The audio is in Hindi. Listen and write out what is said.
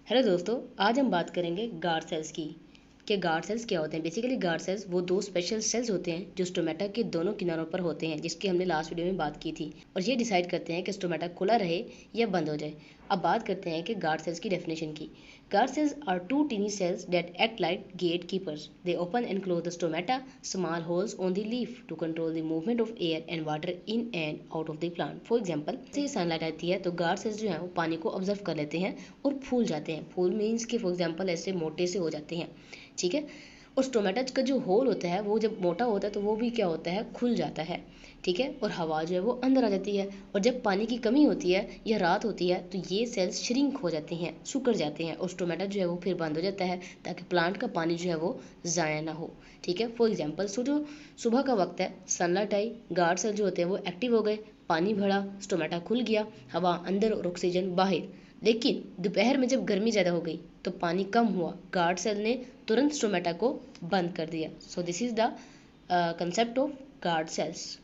हेलो दोस्तों, आज हम बात करेंगे गार्ड सेल्स की कि गार्ड सेल्स क्या होते हैं। बेसिकली गार्ड सेल्स वो दो स्पेशल सेल्स होते हैं जो स्टोमेटा के दोनों किनारों पर होते हैं, जिसकी हमने लास्ट वीडियो में बात की थी, और ये डिसाइड करते हैं कि स्टोमेटा खुला रहे या बंद हो जाए। अब बात करते हैं कि गार्ड सेल्स की डेफिनेशन की। Guard cells are two tiny cells that act like gatekeepers. They open and close the stomata, small holes on the leaf to control the movement of air and water in and out of the plant. For example, जैसे सनलाइट आती है तो गार्ड सेल्स जो है वो पानी को ऑब्जर्व कर लेते हैं और फूल जाते हैं। फूल मीन्स कि फॉर एग्जाम्पल ऐसे मोटे से हो जाते हैं, ठीक है। और स्टोमेटा का जो होल होता है वो जब मोटा होता है तो वो भी क्या होता है, खुल जाता है, ठीक है। और हवा जो है वो अंदर आ जाती है, और जब पानी की कमी होती है या रात होती है तो ये सेल्स श्रिंक हो जाते हैं, सिकुड़ जाते हैं, और स्टोमेटा जो है वो फिर बंद हो जाता है ताकि प्लांट का पानी जो है वो ज़ाया ना हो, ठीक है। फॉर एग्जाम्पल जो सुबह का वक्त है, सनलाइट आई, गार्ड सेल जो होते हैं वो एक्टिव हो गए, पानी भरा, स्टोमेटा खुल गया, हवा अंदर और ऑक्सीजन बाहर। लेकिन दोपहर में जब गर्मी ज़्यादा हो गई तो पानी कम हुआ, गार्ड सेल ने तुरंत स्टोमेटा को बंद कर दिया। So this is the concept of guard cells.